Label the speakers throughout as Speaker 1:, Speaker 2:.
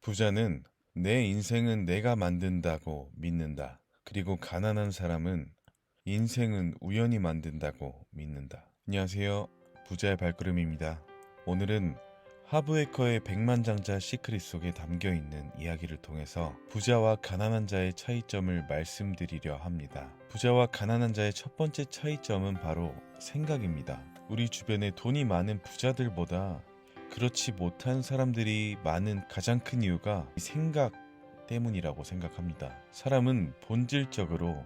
Speaker 1: 부자는 내 인생은 내가 만든다고 믿는다. 그리고 가난한 사람은 인생은 우연히 만든다고 믿는다. 안녕하세요. 부자의 발걸음입니다. 오늘은 하브에커의 백만장자 시크릿 속에 담겨있는 이야기를 통해서 부자와 가난한 자의 차이점을 말씀드리려 합니다. 부자와 가난한 자의 첫 번째 차이점은 바로 생각입니다. 우리 주변에 돈이 많은 부자들보다 그렇지 못한 사람들이 많은 가장 큰 이유가 생각 때문이라고 생각합니다. 사람은 본질적으로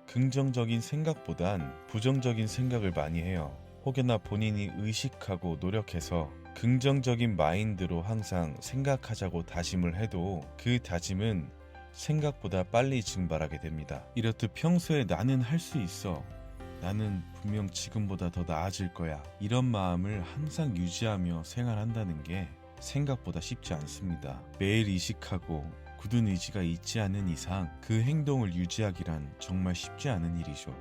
Speaker 1: 긍정적인 생각보단 부정적인 생각을 많이 해요. 혹여나 본인이 의식하고 노력해서 긍정적인 마인드로 항상 생각하자고 다짐을 해도 그 다짐은 생각보다 빨리 증발하게 됩니다. 이렇듯 평소에 나는 할 수 있어. 나는 분명 지금보다 더 나아질 거야. 이런 마음을 항상 유지하며 생활한다는 게 생각보다 쉽지 않습니다. 매일 이식하고 굳은 의지가 있지 않은 이상 그 행동을 유지하기란 정말 쉽지 않은 일이죠.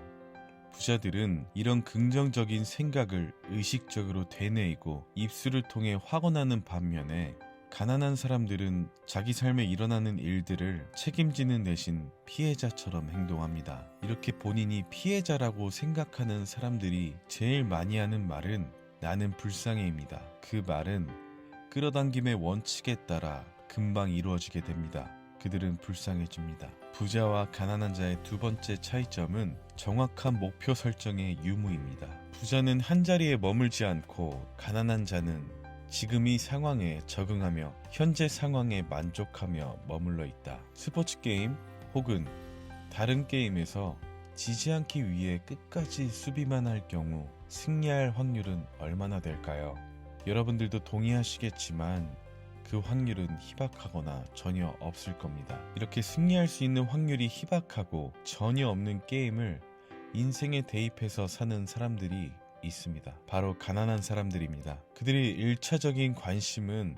Speaker 1: 부자들은 이런 긍정적인 생각을 의식적으로 되뇌이고 입술을 통해 확언하는 반면에 가난한 사람들은 자기 삶에 일어나는 일들을 책임지는 대신 피해자처럼 행동합니다. 이렇게 본인이 피해자라고 생각하는 사람들이 제일 많이 하는 말은 나는 불쌍해입니다. 그 말은 끌어당김의 원칙에 따라 금방 이루어지게 됩니다. 그들은 불쌍해집니다. 부자와 가난한 자의 두 번째 차이점은 정확한 목표 설정의 유무입니다. 부자는 한자리에 머물지 않고 가난한 자는 지금 이 상황에 적응하며 현재 상황에 만족하며 머물러 있다. 스포츠 게임 혹은 다른 게임에서 지지 않기 위해 끝까지 수비만 할 경우 승리할 확률은 얼마나 될까요? 여러분들도 동의하시겠지만 그 확률은 희박하거나 전혀 없을 겁니다. 이렇게 승리할 수 있는 확률이 희박하고 전혀 없는 게임을 인생에 대입해서 사는 사람들이 있습니다. 바로 가난한 사람들입니다. 그들의 1차적인 관심은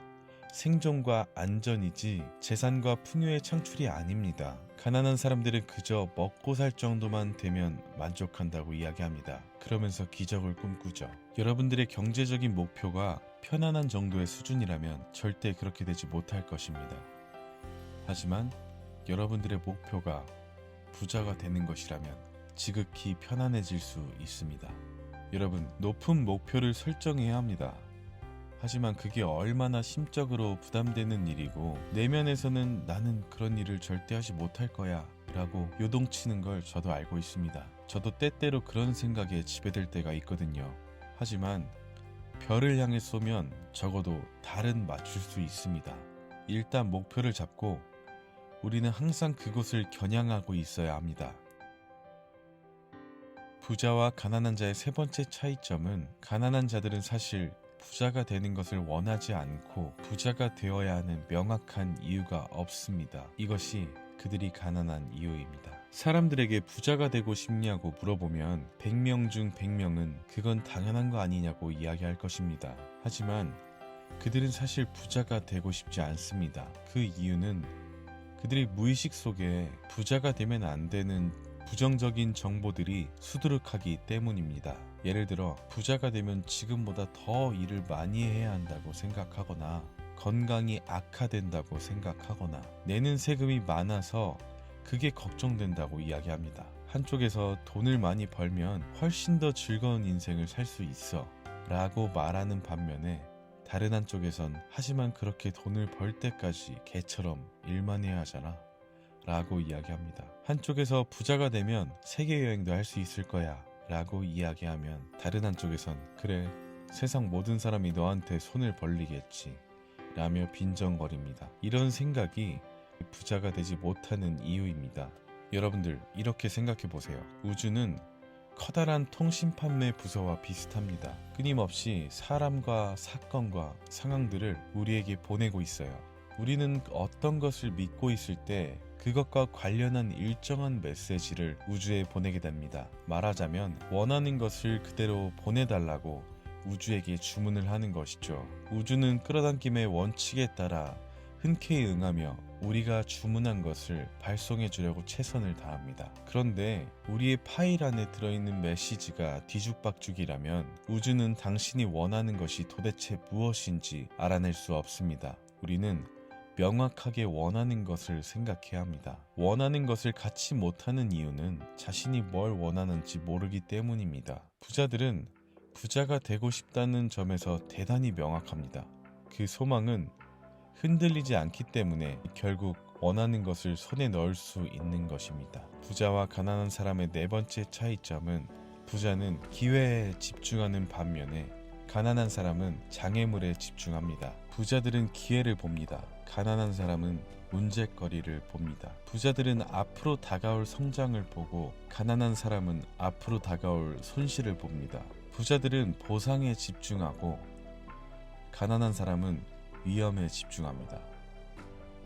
Speaker 1: 생존과 안전이지 재산과 풍요의 창출이 아닙니다. 가난한 사람들은 그저 먹고 살 정도만 되면 만족한다고 이야기합니다. 그러면서 기적을 꿈꾸죠. 여러분들의 경제적인 목표가 편안한 정도의 수준이라면 절대 그렇게 되지 못할 것입니다. 하지만 여러분들의 목표가 부자가 되는 것이라면 지극히 편안해질 수 있습니다. 여러분, 높은 목표를 설정해야 합니다. 하지만 그게 얼마나 심적으로 부담되는 일이고 내면에서는 나는 그런 일을 절대 하지 못할 거야 라고 요동치는 걸 저도 알고 있습니다. 저도 때때로 그런 생각에 지배될 때가 있거든요. 하지만 별을 향해 쏘면 적어도 달은 맞출 수 있습니다. 일단 목표를 잡고 우리는 항상 그곳을 겨냥하고 있어야 합니다. 부자와 가난한 자의 세 번째 차이점은 가난한 자들은 사실 부자가 되는 것을 원하지 않고 부자가 되어야 하는 명확한 이유가 없습니다. 이것이 그들이 가난한 이유입니다. 사람들에게 부자가 되고 싶냐고 물어보면 100명 중 100명은 그건 당연한 거 아니냐고 이야기할 것입니다. 하지만 그들은 사실 부자가 되고 싶지 않습니다. 그 이유는 그들이 무의식 속에 부자가 되면 안 되는 부정적인 정보들이 수두룩하기 때문입니다. 예를 들어 부자가 되면 지금보다 더 일을 많이 해야 한다고 생각하거나 건강이 악화된다고 생각하거나 내는 세금이 많아서 그게 걱정된다고 이야기합니다. 한쪽에서 돈을 많이 벌면 훨씬 더 즐거운 인생을 살 수 있어 라고 말하는 반면에 다른 한쪽에선 하지만 그렇게 돈을 벌 때까지 개처럼 일만 해야 하잖아 라고 이야기합니다. 한쪽에서 부자가 되면 세계여행도 할 수 있을 거야 라고 이야기하면 다른 한쪽에선 그래 세상 모든 사람이 너한테 손을 벌리겠지 라며 빈정거립니다. 이런 생각이 부자가 되지 못하는 이유입니다. 여러분들 이렇게 생각해보세요. 우주는 커다란 통신 판매 부서와 비슷합니다. 끊임없이 사람과 사건과 상황들을 우리에게 보내고 있어요. 우리는 어떤 것을 믿고 있을 때 그것과 관련한 일정한 메시지를 우주에 보내게 됩니다. 말하자면 원하는 것을 그대로 보내달라고 우주에게 주문을 하는 것이죠. 우주는 끌어당김의 원칙에 따라 흔쾌히 응하며 우리가 주문한 것을 발송해 주려고 최선을 다합니다. 그런데 우리의 파일 안에 들어있는 메시지가 뒤죽박죽이라면 우주는 당신이 원하는 것이 도대체 무엇인지 알아낼 수 없습니다. 우리는 명확하게 원하는 것을 생각해야 합니다. 원하는 것을 갖지 못하는 이유는 자신이 뭘 원하는지 모르기 때문입니다. 부자들은 부자가 되고 싶다는 점에서 대단히 명확합니다. 그 소망은 흔들리지 않기 때문에 결국 원하는 것을 손에 넣을 수 있는 것입니다. 부자와 가난한 사람의 네 번째 차이점은 부자는 기회에 집중하는 반면에 가난한 사람은 장애물에 집중합니다. 부자들은 기회를 봅니다. 가난한 사람은 문제거리를 봅니다. 부자들은 앞으로 다가올 성장을 보고 가난한 사람은 앞으로 다가올 손실을 봅니다. 부자들은 보상에 집중하고 가난한 사람은 위험에 집중합니다.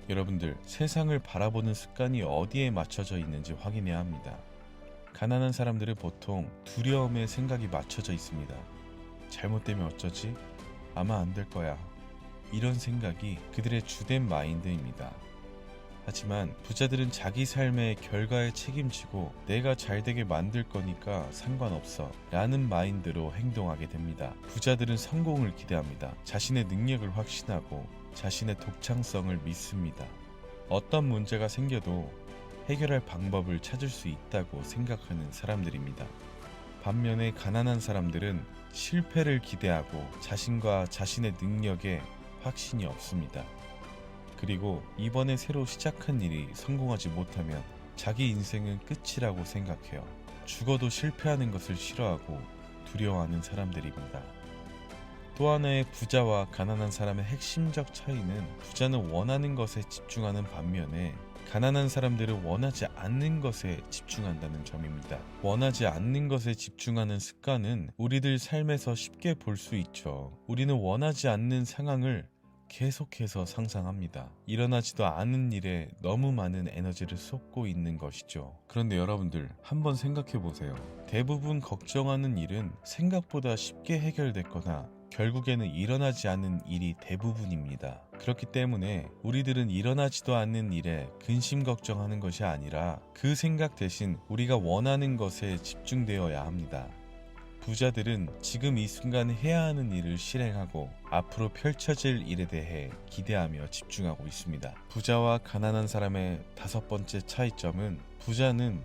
Speaker 1: 여러분들, 세상을 바라보는 습관이 어디에 맞춰져 있는지 확인해야 합니다. 가난한 사람들은 보통 두려움에 생각이 맞춰져 있습니다. 잘못되면 어쩌지? 아마 안 될 거야. 이런 생각이 그들의 주된 마인드입니다. 하지만 부자들은 자기 삶의 결과에 책임지고 내가 잘되게 만들 거니까 상관없어 라는 마인드로 행동하게 됩니다. 부자들은 성공을 기대합니다. 자신의 능력을 확신하고 자신의 독창성을 믿습니다. 어떤 문제가 생겨도 해결할 방법을 찾을 수 있다고 생각하는 사람들입니다. 반면에 가난한 사람들은 실패를 기대하고 자신과 자신의 능력에 확신이 없습니다. 그리고 이번에 새로 시작한 일이 성공하지 못하면 자기 인생은 끝이라고 생각해요. 죽어도 실패하는 것을 싫어하고 두려워하는 사람들입니다. 또 하나의 부자와 가난한 사람의 핵심적 차이는 부자는 원하는 것에 집중하는 반면에 가난한 사람들은 원하지 않는 것에 집중한다는 점입니다. 원하지 않는 것에 집중하는 습관은 우리들 삶에서 쉽게 볼 수 있죠. 우리는 원하지 않는 상황을 계속해서 상상합니다. 일어나지도 않은 일에 너무 많은 에너지를 쏟고 있는 것이죠. 그런데 여러분들, 한번 생각해 보세요. 대부분 걱정하는 일은 생각보다 쉽게 해결됐거나 결국에는 일어나지 않는 일이 대부분입니다. 그렇기 때문에 우리들은 일어나지도 않는 일에 근심 걱정하는 것이 아니라 그 생각 대신 우리가 원하는 것에 집중되어야 합니다. 부자들은 지금 이 순간 해야 하는 일을 실행하고 앞으로 펼쳐질 일에 대해 기대하며 집중하고 있습니다. 부자와 가난한 사람의 다섯 번째 차이점은 부자는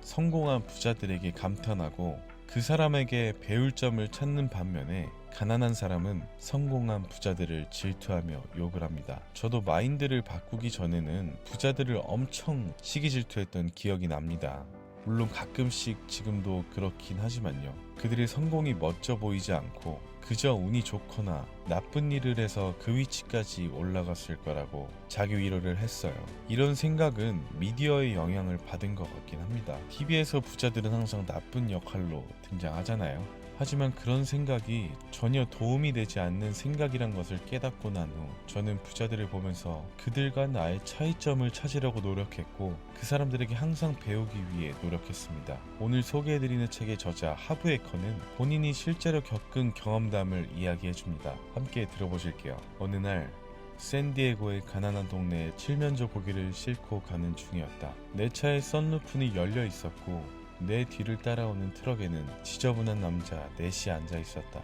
Speaker 1: 성공한 부자들에게 감탄하고 그 사람에게 배울 점을 찾는 반면에 가난한 사람은 성공한 부자들을 질투하며 욕을 합니다. 저도 마인드를 바꾸기 전에는 부자들을 엄청 시기 질투했던 기억이 납니다. 물론 가끔씩 지금도 그렇긴 하지만요. 그들의 성공이 멋져 보이지 않고 그저 운이 좋거나 나쁜 일을 해서 그 위치까지 올라갔을 거라고 자기 위로를 했어요. 이런 생각은 미디어의 영향을 받은 것 같긴 합니다. TV에서 부자들은 항상 나쁜 역할로 등장하잖아요. 하지만 그런 생각이 전혀 도움이 되지 않는 생각이란 것을 깨닫고 난 후 저는 부자들을 보면서 그들과 나의 차이점을 찾으려고 노력했고 그 사람들에게 항상 배우기 위해 노력했습니다. 오늘 소개해드리는 책의 저자 하브에커는 본인이 실제로 겪은 경험담을 이야기해줍니다. 함께 들어보실게요. 어느 날 샌디에고의 가난한 동네에 칠면조 고기를 싣고 가는 중이었다. 내 차의 썬루프는 열려 있었고 내 뒤를 따라오는 트럭에는 지저분한 남자 넷이 앉아 있었다.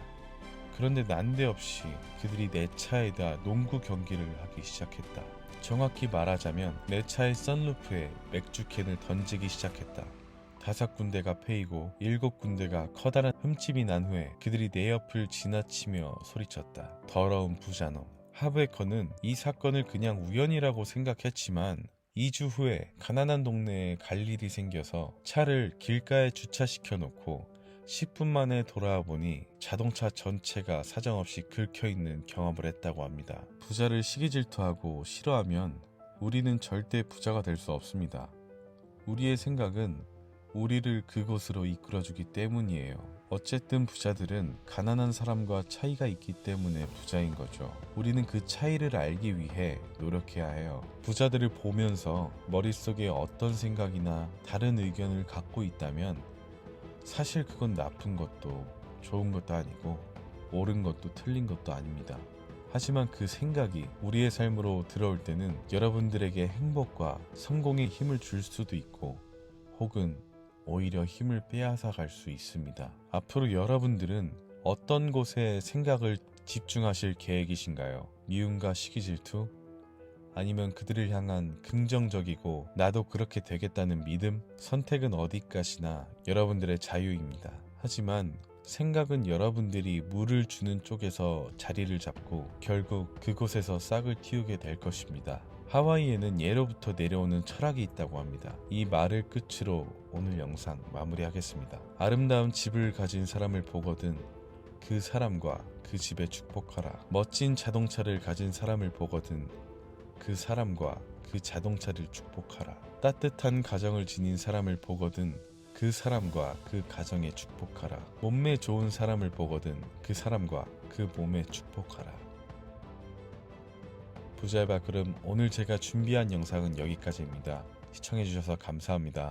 Speaker 1: 그런데 난데없이 그들이 내 차에다 농구 경기를 하기 시작했다. 정확히 말하자면 내 차의 썬루프에 맥주캔을 던지기 시작했다. 5군데가 패이고 7군데가 커다란 흠집이 난 후에 그들이 내 옆을 지나치며 소리쳤다. 더러운 부자놈. 하브에커는 이 사건을 그냥 우연이라고 생각했지만 2주 후에 가난한 동네에 갈 일이 생겨서 차를 길가에 주차시켜 놓고 10분 만에 돌아와 보니 자동차 전체가 사정없이 긁혀있는 경험을 했다고 합니다. 부자를 시기질투하고 싫어하면 우리는 절대 부자가 될 수 없습니다. 우리의 생각은 우리를 그곳으로 이끌어주기 때문이에요. 어쨌든 부자들은 가난한 사람과 차이가 있기 때문에 부자인 거죠. 우리는 그 차이를 알기 위해 노력해야 해요. 부자들을 보면서 머릿속에 어떤 생각이나 다른 의견을 갖고 있다면 사실 그건 나쁜 것도 좋은 것도 아니고 옳은 것도 틀린 것도 아닙니다. 하지만 그 생각이 우리의 삶으로 들어올 때는 여러분들에게 행복과 성공의 힘을 줄 수도 있고 혹은 오히려 힘을 빼앗아 갈 수 있습니다. 앞으로 여러분들은 어떤 곳에 생각을 집중하실 계획이신가요? 미움과 시기질투? 아니면 그들을 향한 긍정적이고 나도 그렇게 되겠다는 믿음? 선택은 어디까지나 여러분들의 자유입니다. 하지만 생각은 여러분들이 물을 주는 쪽에서 자리를 잡고 결국 그곳에서 싹을 틔우게 될 것입니다. 하와이에는 예로부터 내려오는 철학이 있다고 합니다. 이 말을 끝으로 오늘 영상 마무리하겠습니다. 아름다운 집을 가진 사람을 보거든 그 사람과 그 집에 축복하라. 멋진 자동차를 가진 사람을 보거든 그 사람과 그 자동차를 축복하라. 따뜻한 가정을 지닌 사람을 보거든 그 사람과 그 가정에 축복하라. 몸매 좋은 사람을 보거든 그 사람과 그 몸에 축복하라. 부자의 발걸음, 오늘 제가 준비한 영상은 여기까지입니다. 시청해주셔서 감사합니다.